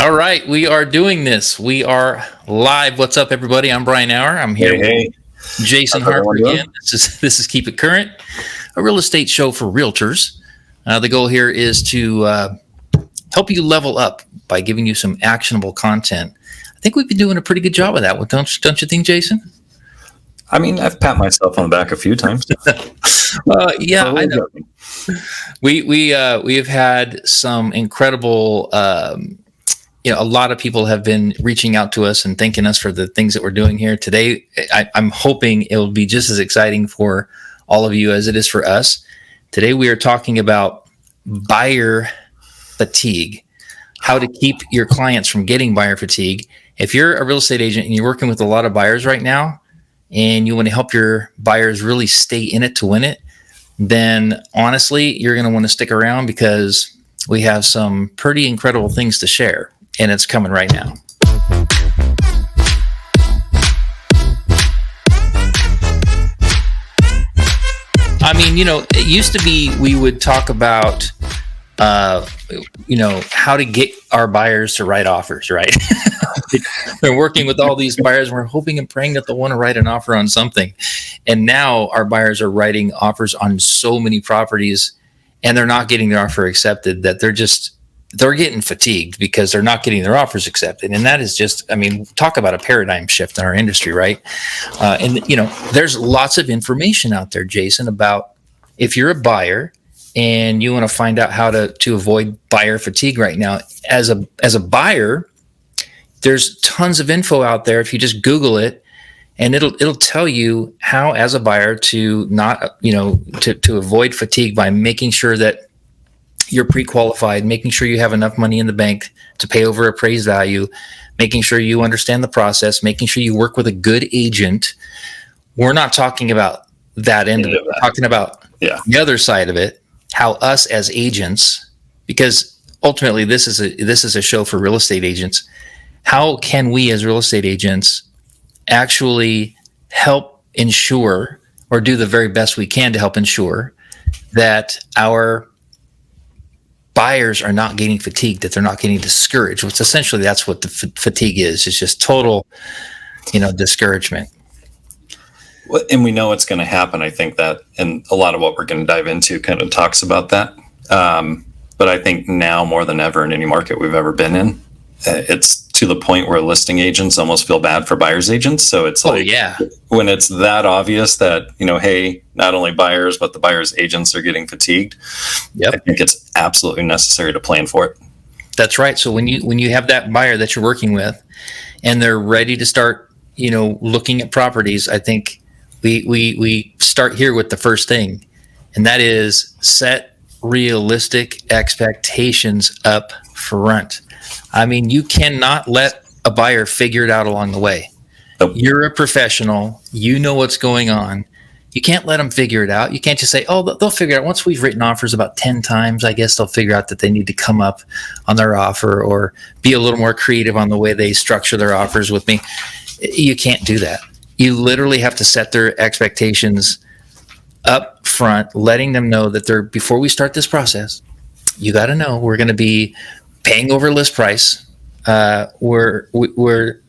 All right, we are doing this. We are live. What's up, everybody? I'm Bryan. I'm here Hey, with Jason how's everyone Harper again. doing? This is Keep It Current, a real estate show for realtors. The goal here is to help you level up by giving you some actionable content. I think we've been doing a pretty good job of that. Don't you think, Jason? I mean, I've pat myself on the back a few times. Yeah, I Totally know. joking. We have had some incredible. A lot of people have been reaching out to us and thanking us for the things that we're doing here today. I'm hoping it will be just as exciting for all of you as it is for us. Today, we are talking about buyer fatigue, how to keep your clients from getting buyer fatigue. If you're a real estate agent and you're working with a lot of buyers right now, and you want to help your buyers really stay in it to win it, then honestly, you're going to want to stick around because we have some pretty incredible things to share, and it's coming right now. I mean, it used to be we would talk about, how to get our buyers to write offers, right? We're working with all these buyers. We're hoping and praying that they'll want to write an offer on something. And now our buyers are writing offers on so many properties, and they're not getting their offer accepted, that they're getting fatigued because they're not getting their offers accepted. And that is just, talk about a paradigm shift in our industry, right? There's lots of information out there, Jason, about if you're a buyer and you want to find out how to avoid buyer fatigue right now. As a buyer, there's tons of info out there. If you just Google it, and it'll tell you how, as a buyer, to not, to avoid fatigue by making sure that you're pre-qualified, making sure you have enough money in the bank to pay over appraised value, making sure you understand the process, making sure you work with a good agent. We're not talking about that end of it. We're talking about the other side of it, how us as agents, because ultimately this is a show for real estate agents. How can we as real estate agents actually help ensure, or do the very best we can to help ensure, that our buyers are not getting fatigued, that they're not getting discouraged, which essentially that's what the fatigue is. It's just total, discouragement. Well, and we know it's going to happen. I think that, and a lot of what we're going to dive into kind of talks about that. But I think now more than ever in any market we've ever been in, it's to the point where listing agents almost feel bad for buyers agents. So it's like, when it's that obvious that, hey, not only buyers, but the buyers agents are getting fatigued. I think it's absolutely necessary to plan for it. That's right. So when you have that buyer that you're working with and they're ready to start, looking at properties, I think we start here with the first thing, and that is set realistic expectations up front. You cannot let a buyer figure it out along the way. Nope. You're a professional. You know what's going on. You can't let them figure it out. You can't just say, oh, they'll figure it out. Once we've written offers about 10 times, I guess they'll figure out that they need to come up on their offer or be a little more creative on the way they structure their offers with me. You can't do that. You literally have to set their expectations up front, letting them know that before we start this process, you got to know we're going to be paying over list price. We're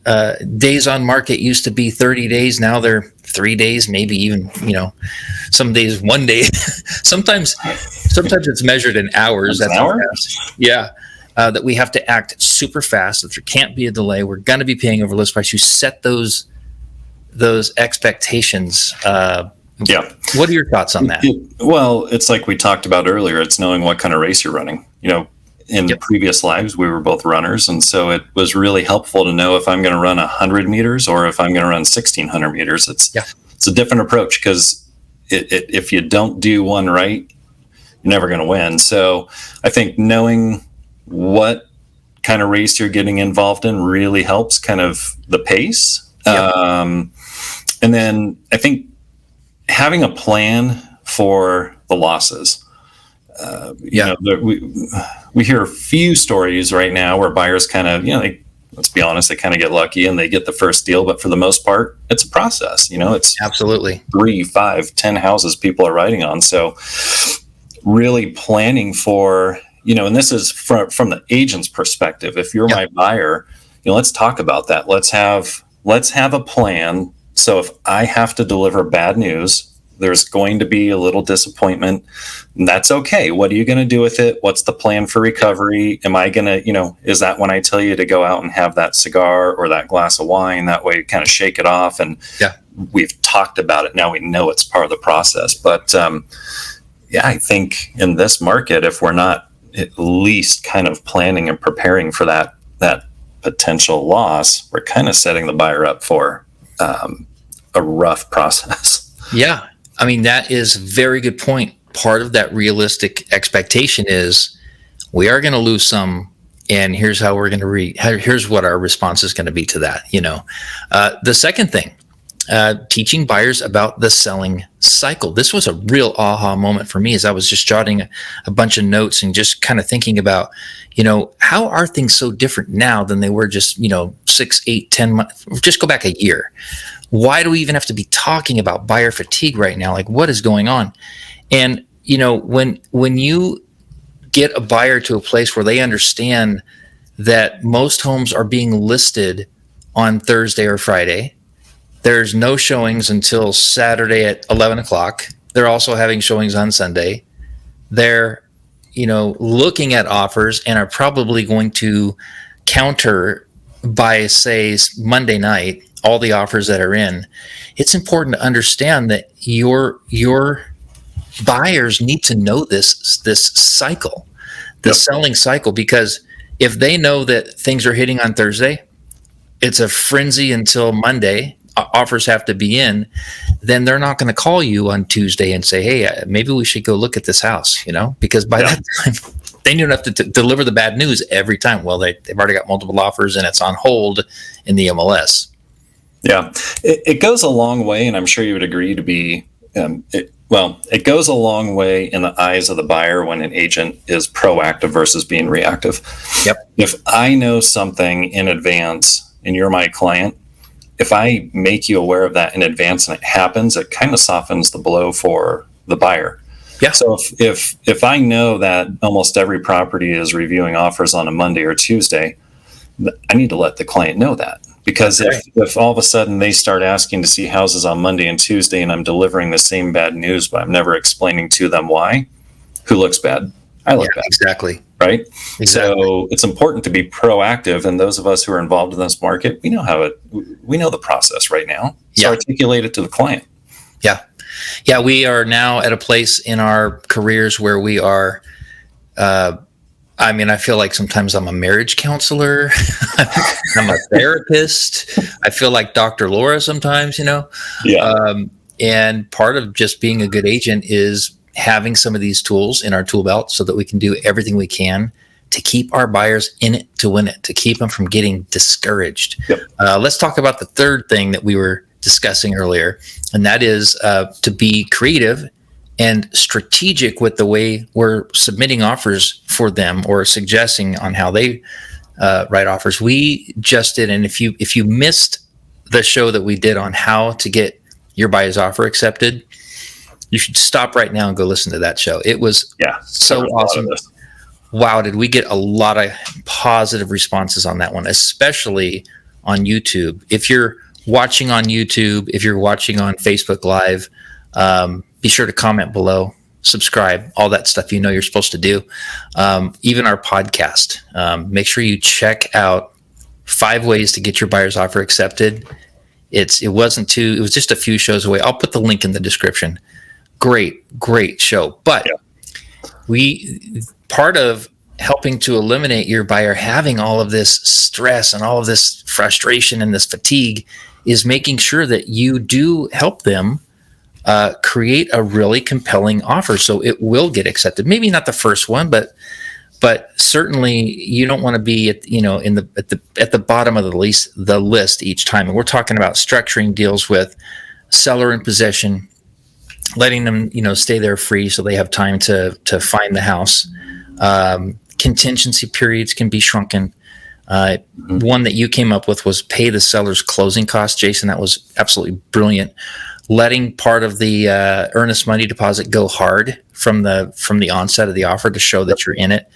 days on market used to be 30 days. Now they're 3 days, maybe even, some days 1 day. Sometimes it's measured in hours. That's an hour? Yeah. That we have to act super fast. That there can't be a delay. We're going to be paying over list price. You set those expectations. What are your thoughts on that? Well, it's like we talked about earlier. It's knowing what kind of race you're running. In previous lives, we were both runners. And so it was really helpful to know if I'm going to run 100 meters or if I'm going to run 1,600 meters. It's a different approach, because if you don't do one right, you're never going to win. So I think knowing what kind of race you're getting involved in really helps kind of the pace. And then I think having a plan for the losses. We hear a few stories right now where buyers kind of, let's be honest, they kind of get lucky and they get the first deal. But for the most part, it's a process. It's absolutely 3, 5, 10 houses people are writing on. So really planning for, and this is from the agent's perspective. If you're Yeah. my buyer, let's talk about that. Let's have a plan. So if I have to deliver bad news, there's going to be a little disappointment. That's okay. What are you going to do with it? What's the plan for recovery? Am I going to, is that when I tell you to go out and have that cigar or that glass of wine? That way, kind of shake it off. And we've talked about it. Now we know it's part of the process. But I think in this market, if we're not at least kind of planning and preparing for that potential loss, we're kind of setting the buyer up for a rough process. Yeah. I mean, that is a very good point. Part of that realistic expectation is we are going to lose some, and here's how we're going to here's what our response is going to be to that. The second thing, teaching buyers about the selling cycle. This was a real aha moment for me as I was just jotting a bunch of notes and just kind of thinking about, how are things so different now than they were just, 6, 8, 10 months, just go back a year. Why do we even have to be talking about buyer fatigue right now? Like, what is going on? And, when you get a buyer to a place where they understand that most homes are being listed on Thursday or Friday, there's no showings until Saturday at 11 o'clock. They're also having showings on Sunday. They're, looking at offers and are probably going to counter by, say, Monday night, all the offers that are in. It's important to understand that your buyers need to know this cycle, the selling cycle, because if they know that things are hitting on Thursday, it's a frenzy until Monday, offers have to be in, then they're not going to call you on Tuesday and say, hey, maybe we should go look at this house, because by that time they don't have to deliver the bad news every time. Well, they've already got multiple offers and it's on hold in the MLS. Yeah, it goes a long way, and I'm sure you would agree to be, it goes a long way in the eyes of the buyer when an agent is proactive versus being reactive. Yep. If I know something in advance and you're my client, if I make you aware of that in advance and it happens, it kind of softens the blow for the buyer. Yeah. So if I know that almost every property is reviewing offers on a Monday or Tuesday, I need to let the client know that. Because if all of a sudden they start asking to see houses on Monday and Tuesday and I'm delivering the same bad news, but I'm never explaining to them why, who looks bad? I look bad. Exactly. Right? Exactly. So it's important to be proactive. And those of us who are involved in this market, we know the process right now. So articulate it to the client. Yeah. Yeah. We are now at a place in our careers where we are, I feel like sometimes I'm a marriage counselor. I'm a therapist. I feel like Dr. Laura sometimes, Yeah. And part of just being a good agent is having some of these tools in our tool belt so that we can do everything we can to keep our buyers in it to win it, to keep them from getting discouraged. Yep. Let's talk about the third thing that we were discussing earlier, and that is to be creative and strategic with the way we're submitting offers for them or suggesting on how they write offers. We just did, and if you missed the show that we did on how to get your buyer's offer accepted, you should stop right now and go listen to that show. It was so awesome. Wow, did we get a lot of positive responses on that one, especially on YouTube. If you're watching on YouTube, if you're watching on Facebook Live, be sure to comment below, subscribe, all that stuff you're supposed to do. Even our podcast. Make sure you check out 5 ways to get your buyer's offer accepted. It was just a few shows away. I'll put the link in the description. Great show. But part of helping to eliminate your buyer having all of this stress and all of this frustration and this fatigue is making sure that you do help them create a really compelling offer so it will get accepted. Maybe not the first one, but certainly you don't want to be at the bottom of the list each time. And we're talking about structuring deals with seller in possession, letting them stay there free so they have time to find the house. Contingency periods can be shrunken. One that you came up with was pay the seller's closing costs. Jason, that was absolutely brilliant. Letting part of the earnest money deposit go hard from the onset of the offer to show that you're in it.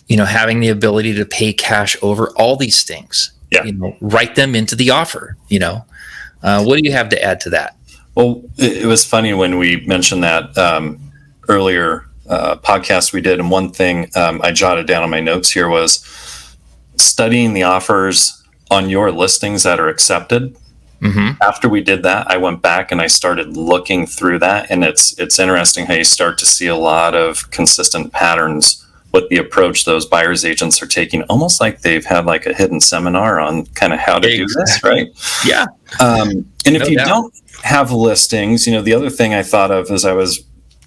having the ability to pay cash over, all these things, Yeah. write them into the offer. What do you have to add to that? Well, it was funny when we mentioned that earlier podcast we did, and one thing I jotted down on my notes here was studying the offers on your listings that are accepted. Mm-hmm. After we did that, I went back and I started looking through that, and it's interesting how you start to see a lot of consistent patterns with the approach those buyers agents are taking, almost like they've had like a hidden seminar on kind of how to do this, right? Yeah. And if you don't have listings, the other thing I thought of as I was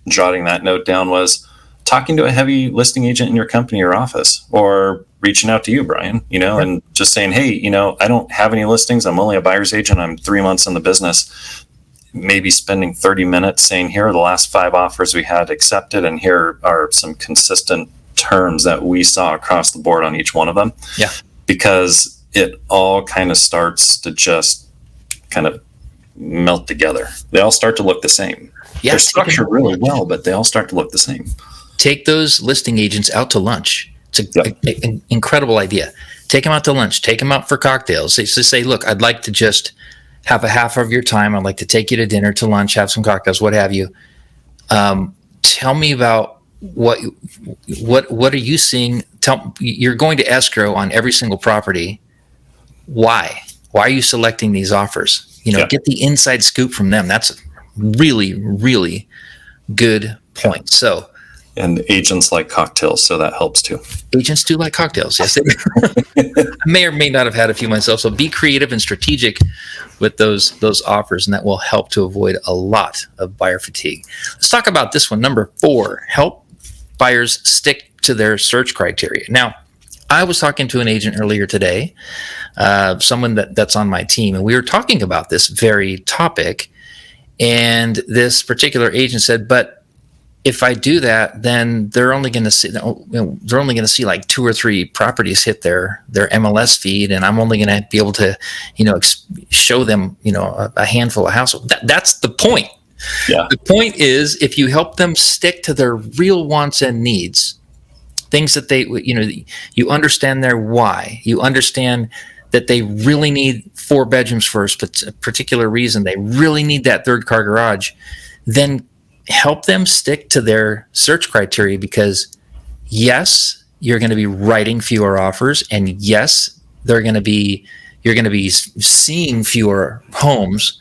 jotting that note down was talking to a heavy listing agent in your company or office, or reaching out to you, Bryan, and just saying, hey, I don't have any listings. I'm only a buyer's agent. I'm 3 months in the business. Maybe spending 30 minutes saying, here are the last 5 offers we had accepted, and here are some consistent terms that we saw across the board on each one of them. Yeah. Because it all kind of starts to just kind of melt together. They all start to look the same. Yeah, they're structured really well, but they all start to look the same. Take those listing agents out to lunch. It's an incredible idea. Take them out to lunch. Take them out for cocktails. Say, look, I'd like to just have a half of your time. I'd like to take you to dinner, to lunch, have some cocktails, what have you. Tell me about what are you seeing? You're going to escrow on every single property. Why are you selecting these offers? Get the inside scoop from them. That's a really, really good point. So, and agents like cocktails, so that helps too. Agents do like cocktails, yes. I may or may not have had a few myself. So be creative and strategic with those offers, and that will help to avoid a lot of buyer fatigue. Let's talk about this one, number 4. Help buyers stick to their search criteria. Now, I was talking to an agent earlier today, someone that's on my team, and we were talking about this very topic. And this particular agent said, "But if I do that, then they're only going to see like 2 or 3 properties hit their MLS feed, and I'm only going to be able to, show them, a handful of houses." That's the point. Yeah. The point is, if you help them stick to their real wants and needs, things that they, you understand their why, you understand that they really need 4 bedrooms for a particular reason, they really need that 3rd car garage, then help them stick to their search criteria, because yes, you're going to be writing fewer offers, and yes, you're going to be seeing fewer homes,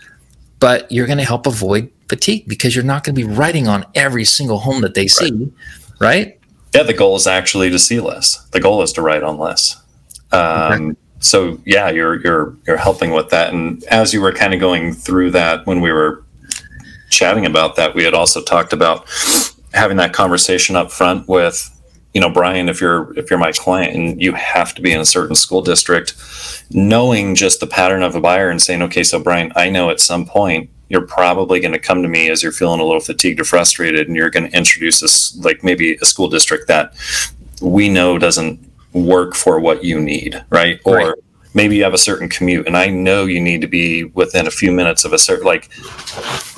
but you're going to help avoid fatigue, because you're not going to be writing on every single home that they see, right? Yeah, the goal is actually to see less. The goal is to write on less. So yeah, you're helping with that. And as you were kind of going through that, when we were chatting about that, we had also talked about having that conversation up front with, Bryan, if you're my client and you have to be in a certain school district, knowing just the pattern of a buyer and saying, okay, so Bryan, I know at some point you're probably going to come to me as you're feeling a little fatigued or frustrated, and you're going to introduce us, like maybe a school district that we know doesn't work for what you need, right? Or maybe you have a certain commute, and I know you need to be within a few minutes of a certain, like,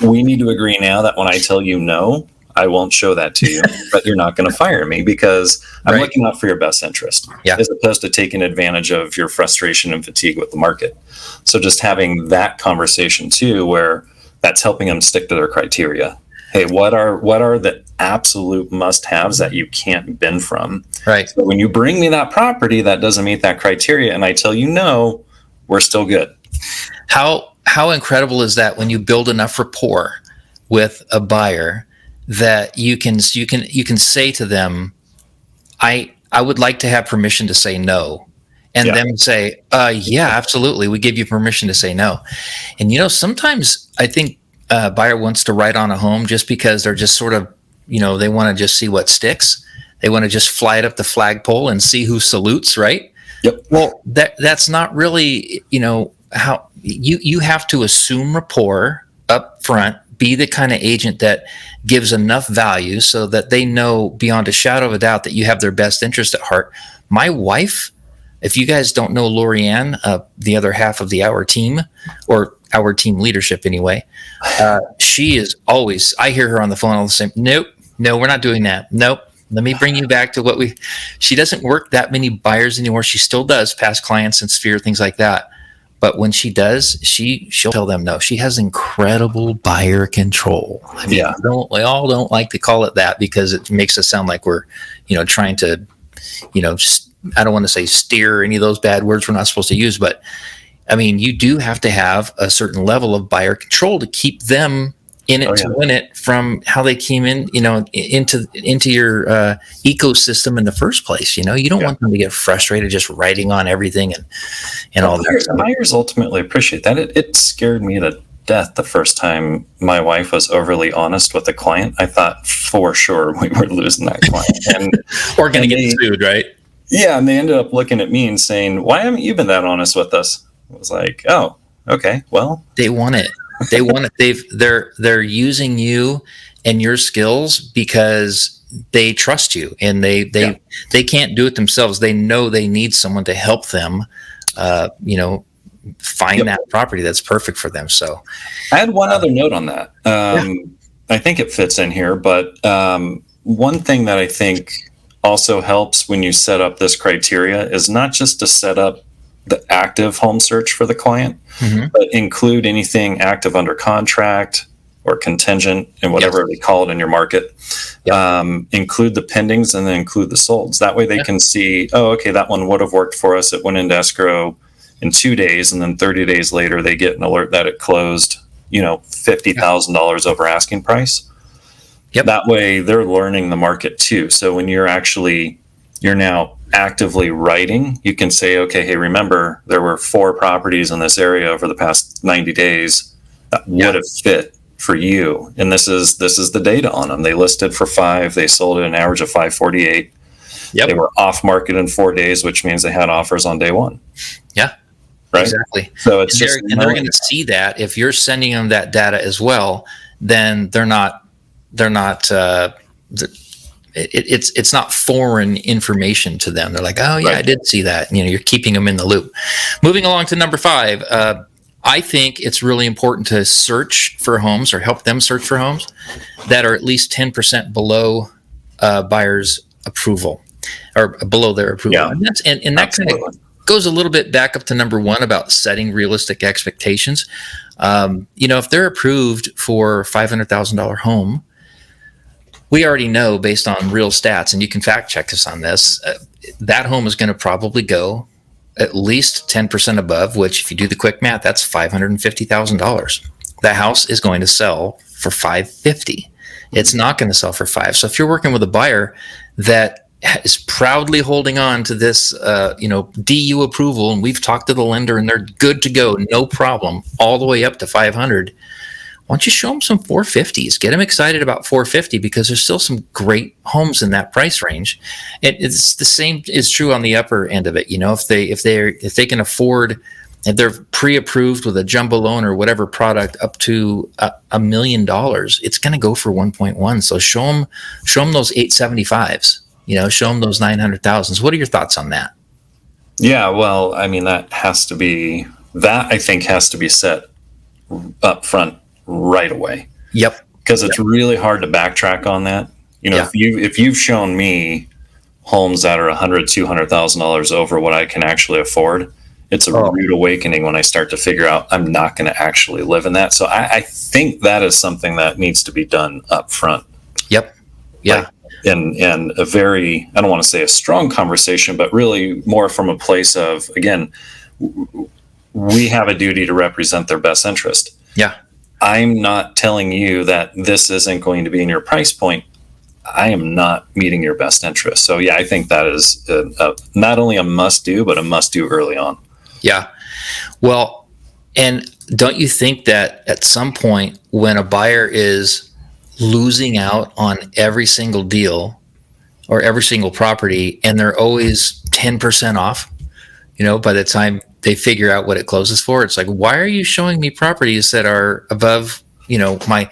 we need to agree now that when I tell you no, I won't show that to you, but you're not going to fire me, because I'm looking out for your best interest, as opposed to taking advantage of your frustration and fatigue with the market. So just having that conversation too, where that's helping them stick to their criteria. Hey, what are the absolute must-haves that you can't bend from? Right. So when you bring me that property that doesn't meet that criteria, and I tell you no, we're still good. How incredible is that when you build enough rapport with a buyer that you can say to them, I would like to have permission to say no. And them say, yeah, absolutely. We give you permission to say no. And, sometimes I think a buyer wants to write on a home just because they're just sort of, they want to just see what sticks. They want to just fly it up the flagpole and see who salutes, right? Yep. Well, that's not really, how you have to assume rapport up front, be the kind of agent that gives enough value so that they know beyond a shadow of a doubt that you have their best interest at heart. My wife, if you guys don't know Lorianne, the other half of our team, or our team leadership anyway, she is always, I hear her on the phone all the same. Nope, no, we're not doing that. Nope, let me bring you back to she doesn't work that many buyers anymore. She still does past clients and Sphere, things like that. But when she does, she'll tell them no. She has incredible buyer control. I mean, we all don't like to call it that because it makes us sound like we're, trying to, I don't want to say steer or any of those bad words we're not supposed to use. But I mean, you do have to have a certain level of buyer control to keep them in it to win it from how they came in, into your ecosystem in the first place. You don't want them to get frustrated just writing on everything and all that. Buyers ultimately appreciate that. It scared me to death the first time my wife was overly honest with a client. I thought for sure we were losing that client, and or going to get sued, right? Yeah, and they ended up looking at me and saying, "Why haven't you been that honest with us?" I was like, "Oh, okay, well." They want it. They want it. They're using you and your skills because they trust you, and they can't do it themselves. They know they need someone to help them, find that property that's perfect for them. So I had one other note on that. I think it fits in here, but one thing that I think also helps when you set up this criteria is not just to set up the active home search for the client, but include anything active under contract or contingent and whatever they call it in your market. Include the pendings and then include the solds. That way they can see, oh, okay, that one would have worked for us. It went into escrow in 2 days, and then 30 days later they get an alert that it closed, $50,000 over asking price. That way they're learning the market too. So when you're now actively writing, you can say, okay, hey, remember there were 4 properties in this area over the past 90 days that would have fit for you, and this is the data on them. They listed for 5, they sold at an average of 548. They were off market in 4 days, which means they had offers on day 1. Right, exactly. So it's they're going to see that if you're sending them that data as well, then they're not it's not foreign information to them. They're like, oh yeah, I did see that. You're keeping them in the loop. Moving along to number 5, I think it's really important to search for homes or help them search for homes that are at least 10% below buyer's approval or below their approval. And that kind of goes a little bit back up to number 1 about setting realistic expectations. If they're approved for $500,000 home, we already know based on real stats, and you can fact check us on this, that home is going to probably go at least 10% above, which if you do the quick math, that's $550,000. The house is going to sell for $550,000. It's not going to sell for $5,000. So if you're working with a buyer that is proudly holding on to this, DU approval, and we've talked to the lender and they're good to go, no problem, all the way up to $500,000. Why don't you show them some 450s? Get them excited about 450 because there's still some great homes in that price range. It's the same is true on the upper end of it. If they can afford, if they're pre-approved with a jumbo loan or whatever product up to $1 million, it's going to go for 1.1. So show them those 875s. Show them those 900,000s. What are your thoughts on that? Yeah, well, I mean that I think has to be set up front right away. Because it's really hard to backtrack on that. If you've shown me homes that are $100,000-$200,000 over what I can actually afford, it's a rude awakening when I start to figure out I'm not going to actually live in that. So I think that is something that needs to be done up front. And a very, I don't want to say a strong conversation, but really more from a place of, again, we have a duty to represent their best interest. I'm not telling you that this isn't going to be in your price point. I am not meeting your best interest. So I think that is not only a must do, but a must do early on. Well, and don't you think that at some point when a buyer is losing out on every single deal or every single property and they're always 10% off, by the time they figure out what it closes for, it's like, why are you showing me properties that are above, my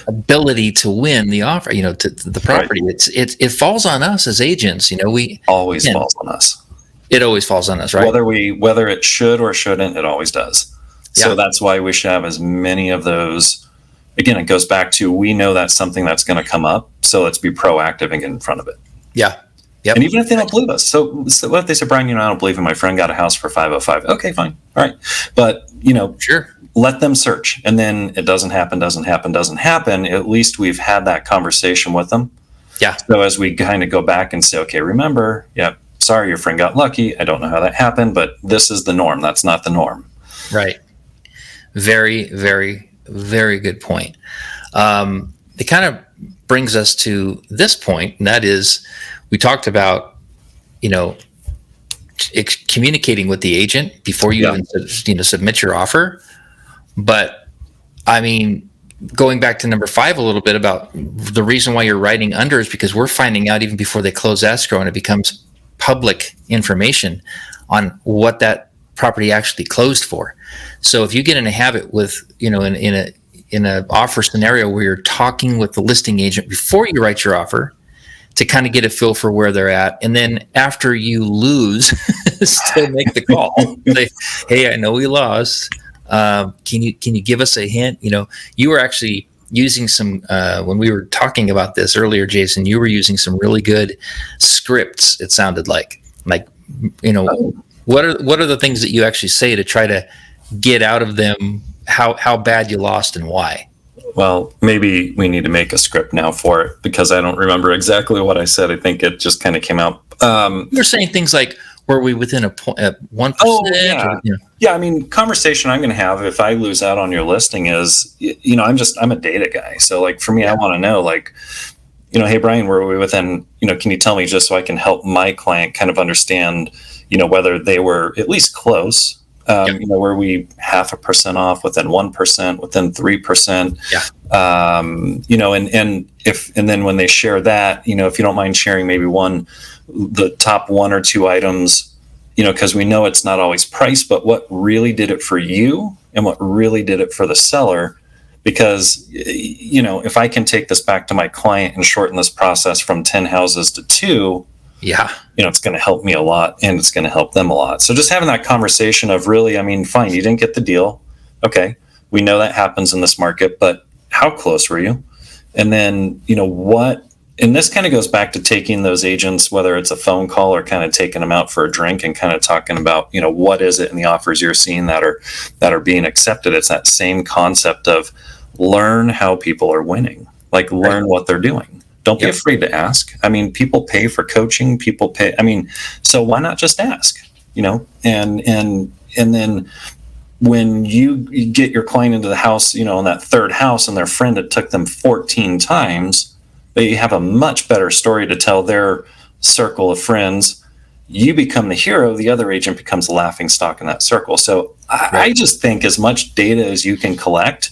ability to win the offer, to the property? It falls on us as agents. We always falls on us. It always falls on us, right? Whether it should or shouldn't, it always does. So that's why we should have as many of those again, it goes back to, we know that's something that's going to come up. So let's be proactive and get in front of it. Yeah. Yep. And even if they don't believe us. So what if they say, Bryan, I don't believe in my friend got a house for 505. Okay, fine. All right. But, sure. Let them search. And then it doesn't happen. At least we've had that conversation with them. Yeah. So as we kind of go back and say, okay, remember, sorry, your friend got lucky. I don't know how that happened, but this is the norm. That's not the norm. Right. Very, very, very good point. It kind of brings us to this point, and that is, we talked about, communicating with the agent before you even submit your offer. But I mean, going back to number 5 a little bit about the reason why you're writing under is because we're finding out even before they close escrow, and it becomes public information on what that property actually closed for. So if you get in a habit with, in a offer scenario where you're talking with the listing agent before you write your offer to kind of get a feel for where they're at, and then after you lose, still make the call. Say, hey, I know we lost. Can you give us a hint? You were actually using some, when we were talking about this earlier, Jason, you were using some really good scripts. It sounded like, what are the things that you actually say to try to get out of them how bad you lost and why? Well, maybe we need to make a script now for it, because I don't remember exactly what I said. I think it just kind of came out. You're saying things like, were we within a 1%? Oh, yeah. Yeah, I mean, conversation I'm going to have if I lose out on your listing is, I'm a data guy. So like for me, I want to know, like, hey, Bryan, were we within, can you tell me, just so I can help my client kind of understand, whether they were at least close. Were we 0.5% off, within 1%, within 3%? Yeah. And then when they share that, if you don't mind sharing maybe the top 1 or 2 items, because we know it's not always price, but what really did it for you and what really did it for the seller. Because, if I can take this back to my client and shorten this process from 10 houses to 2, it's going to help me a lot, and it's going to help them a lot. So just having that conversation of really, fine, you didn't get the deal. Okay. We know that happens in this market, but how close were you? And then, and this kind of goes back to taking those agents, whether it's a phone call or kind of taking them out for a drink and kind of talking about, what is it in the offers you're seeing that are being accepted. It's that same concept of learn how people are winning, like learn what they're doing. Don't be afraid to ask. People pay for coaching. People pay. So why not just ask? And then when you get your client into the house, in that third house, and their friend, it took them 14 times, they have a much better story to tell their circle of friends. You become the hero. The other agent becomes a laughing stock in that circle. So I just think as much data as you can collect,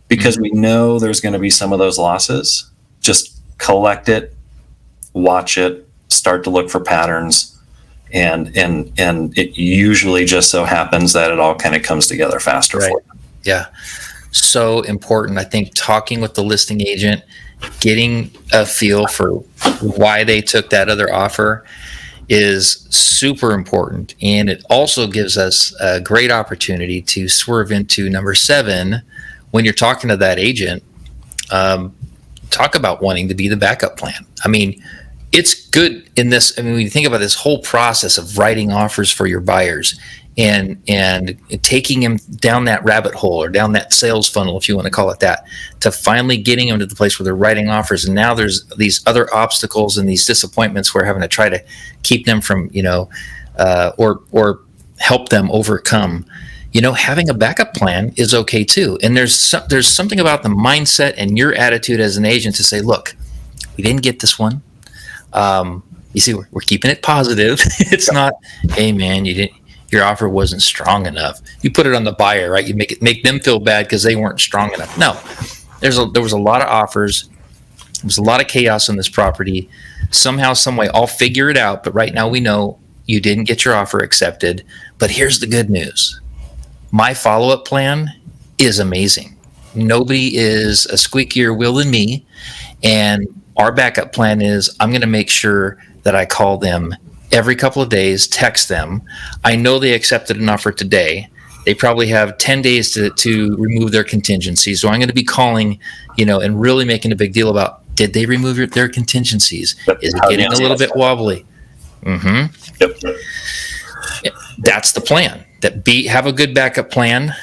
because we know there's going to be some of those losses, just collect it, watch it, start to look for patterns, and it usually just so happens that it all kind of comes together faster for you. Yeah. So important. I think talking with the listing agent, getting a feel for why they took that other offer is super important. And it also gives us a great opportunity to swerve into number 7 when you're talking to that agent. Talk about wanting to be the backup plan. It's good in this. When you think about this whole process of writing offers for your buyers and taking them down that rabbit hole or down that sales funnel, if you want to call it that, to finally getting them to the place where they're writing offers. And now there's these other obstacles and these disappointments we're having to try to keep them from, or help them overcome. Having a backup plan is okay too. And there's something about the mindset and your attitude as an agent to say, look, we didn't get this one. You see, we're keeping it positive. It's not, hey man, your offer wasn't strong enough. You put it on the buyer, right? You make them feel bad because they weren't strong enough. No, there was a lot of offers. There was a lot of chaos on this property. Somehow, some way, I'll figure it out. But right now we know you didn't get your offer accepted. But here's the good news. My follow-up plan is amazing. Nobody is a squeakier wheel than me. And our backup plan is I'm going to make sure that I call them every couple of days, text them. I know they accepted an offer today. They probably have 10 days to remove their contingencies. So I'm going to be calling, and really making a big deal about, did they remove their contingencies? Is it getting a little bit wobbly? Mm-hmm. Yep. That's the plan. Have a good backup plan.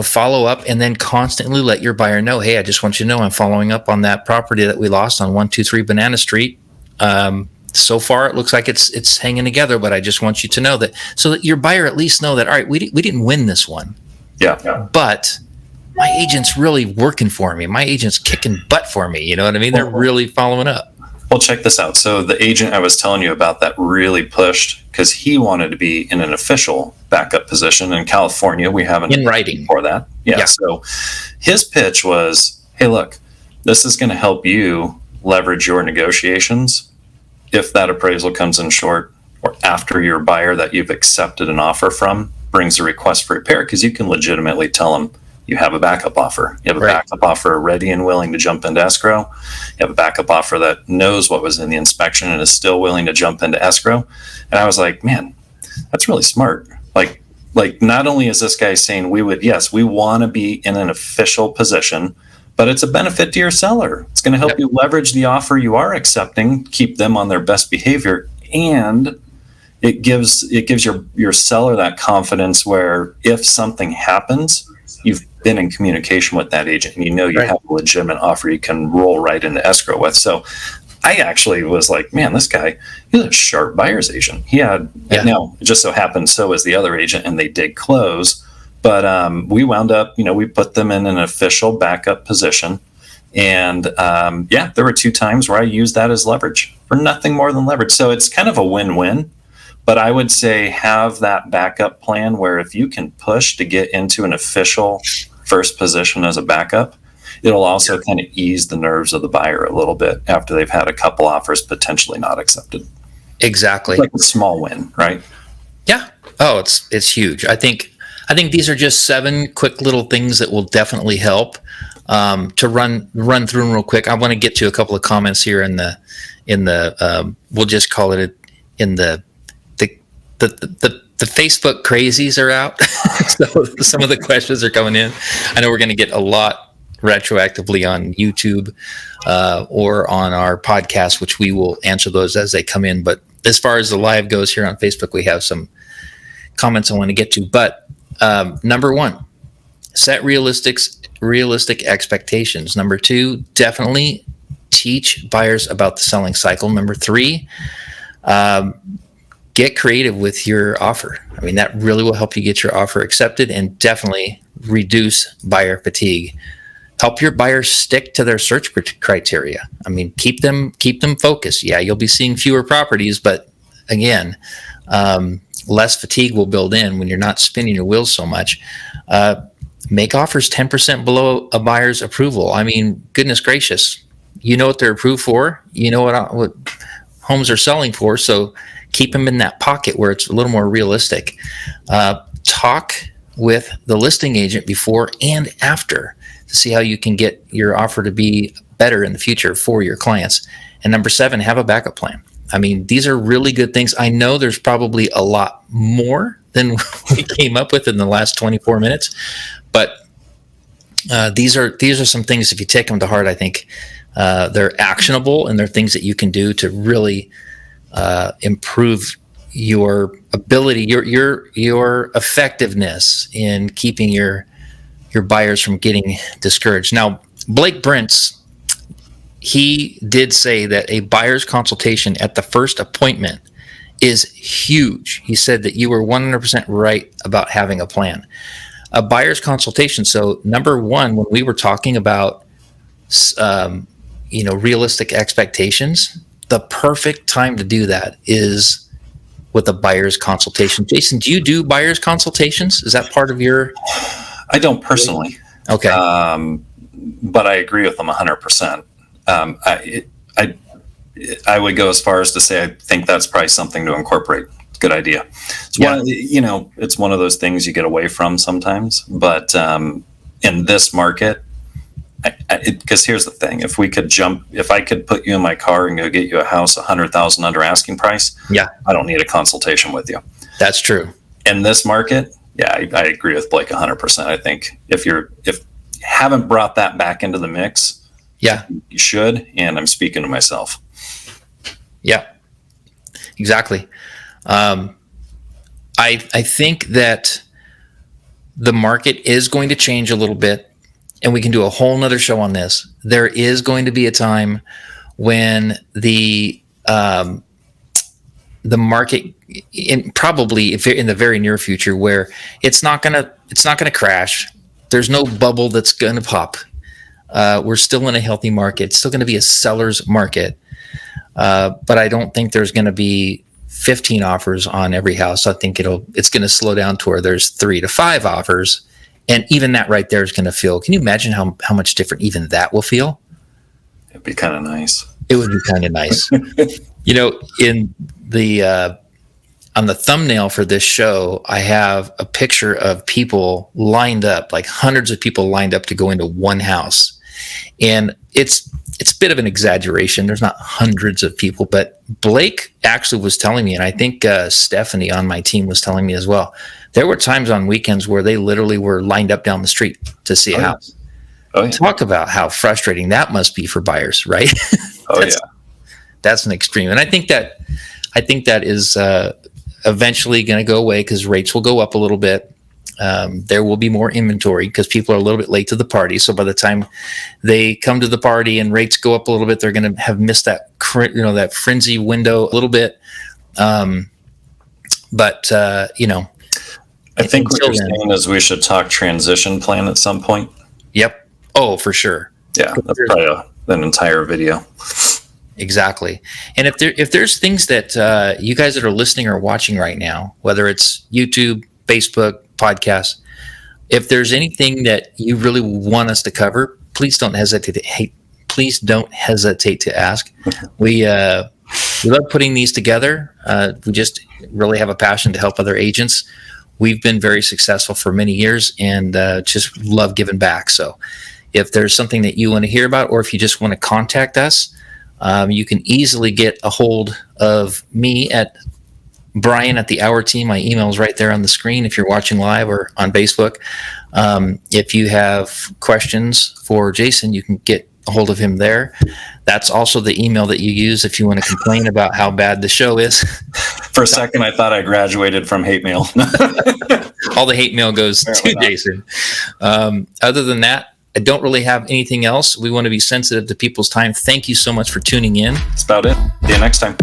Follow up, and then constantly let your buyer know, hey, I just want you to know I'm following up on that property that we lost on 123 Banana Street. So far, it looks like it's hanging together, but I just want you to know that, so that your buyer at least know that, all right, we didn't win this one. Yeah. But my agent's really working for me. My agent's kicking butt for me. You know what I mean? They're really following up. Well, check this out. So the agent I was telling you about that really pushed because he wanted to be in an official backup position. In California, we haven't in writing for that. Yeah. So his pitch was, hey, look, this is going to help you leverage your negotiations if that appraisal comes in short, or after your buyer that you've accepted an offer from brings a request for repair, because you can legitimately tell them you have a backup offer. You have a backup offer ready and willing to jump into escrow. You have a backup offer that knows what was in the inspection and is still willing to jump into escrow. And I was like, man, that's really smart. Like not only is this guy saying we want to be in an official position, but it's a benefit to your seller. It's going to help you leverage the offer you are accepting, keep them on their best behavior, and it gives your seller that confidence where if something happens, you've been in communication with that agent and you have a legitimate offer you can roll right into escrow with. So I actually was like, man, this guy, he's a sharp buyer's agent. He had, now it just so happened so was the other agent, and they did close. But we wound up, we put them in an official backup position. And there were 2 times where I used that as leverage for nothing more than leverage. So it's kind of a win-win. But I would say have that backup plan where if you can push to get into an official first position as a backup, it'll also kind of ease the nerves of the buyer a little bit after they've had a couple offers potentially not accepted. Exactly. It's like a small win, right? Yeah. Oh, it's huge. I think these are just 7 quick little things that will definitely help. To run through them real quick, I want to get to a couple of comments here in the we'll just call it in the Facebook crazies are out. So some of the questions are coming in. I know we're going to get a lot retroactively on YouTube or on our podcast, which we will answer those as they come in. But as far as the live goes here on Facebook, we have some comments I want to get to. But number 1, set realistic expectations. Number 2, definitely teach buyers about the selling cycle. Number 3, get creative with your offer. I mean, that really will help you get your offer accepted and definitely reduce buyer fatigue. Help your buyers stick to their search criteria. I mean, keep them focused. Yeah, you'll be seeing fewer properties, but again, less fatigue will build in when you're not spinning your wheels so much. Make offers 10% below a buyer's approval. I mean, goodness gracious, you know what they're approved for. You know what homes are selling for. So keep them in that pocket where it's a little more realistic. Talk with the listing agent before and after to see how you can get your offer to be better in the future for your clients. And number 7, have a backup plan. I mean, these are really good things. I know there's probably a lot more than we came up with in the last 24 minutes, but these are some things, if you take them to heart, I think they're actionable, and they're things that you can do to really improve your ability, your effectiveness in keeping your buyers from getting discouraged. Now, Blake Brentz, he did say that a buyer's consultation at the first appointment is huge. He said that you were 100% right about having a plan. A buyer's consultation. So number 1, when we were talking about, realistic expectations, the perfect time to do that is with a buyer's consultation. Jason, do you do buyer's consultations? Is that part of your? I don't personally. Okay. But I agree with them 100%. I would go as far as to say I think that's probably something to incorporate. Good idea. It's one of those things you get away from sometimes. But in this market, because here's the thing: if I could put you in my car and go get you a house $100,000 under asking price, I don't need a consultation with you. That's true. In this market, Yeah, I agree with Blake 100%. I think if you haven't brought that back into the mix, Yeah, you should. And I'm speaking to myself. yeah, exactly. I think that the market is going to change a little bit, and we can do a whole nother show on this. There is going to be a time when the market, probably if in the very near future, where it's not gonna crash. There's no bubble that's gonna pop. We're still in a healthy market. It's still going to be a seller's market, but I don't think there's going to be 15 offers on every house. I think it's going to slow down to where there's 3 to 5 offers, and even that right there is going to feel. Can you imagine how much different even that will feel? It'd be kind of nice. It would be kind of nice. In the on the thumbnail for this show, I have a picture of people lined up, like hundreds of people lined up to go into one house. And it's a bit of an exaggeration. There's not hundreds of people, but Blake actually was telling me, and I think Stephanie on my team was telling me as well, there were times on weekends where they literally were lined up down the street to see a house. Oh, yeah. Talk about how frustrating that must be for buyers, right? That's an extreme. And I think that is eventually going to go away because rates will go up a little bit. There will be more inventory because people are a little bit late to the party. So by the time they come to the party and rates go up a little bit, they're going to have missed that frenzy window a little bit. I think what you're saying is we should talk transition plan at some point. Yep. Oh, for sure. Yeah, that's probably an entire video. Exactly. And if there's things that you guys that are listening or watching right now, whether it's YouTube, Facebook, podcast, if there's anything that you really want us to cover, please don't hesitate to ask. We love putting these together. We just really have a passion to help other agents. We've been very successful for many years and just love giving back. So if there's something that you want to hear about, or if you just want to contact us, you can easily get a hold of me at Bryan at the Hour Team. My email is right there on the screen if you're watching live or on Facebook. If you have questions for Jason, you can get a hold of him there. That's also the email that you use if you want to complain about how bad the show is. For a second, I thought I graduated from hate mail. All the hate mail goes to Jason. Other than that, I don't really have anything else. We want to be sensitive to people's time. Thank you so much for tuning in. That's about it. See you next time.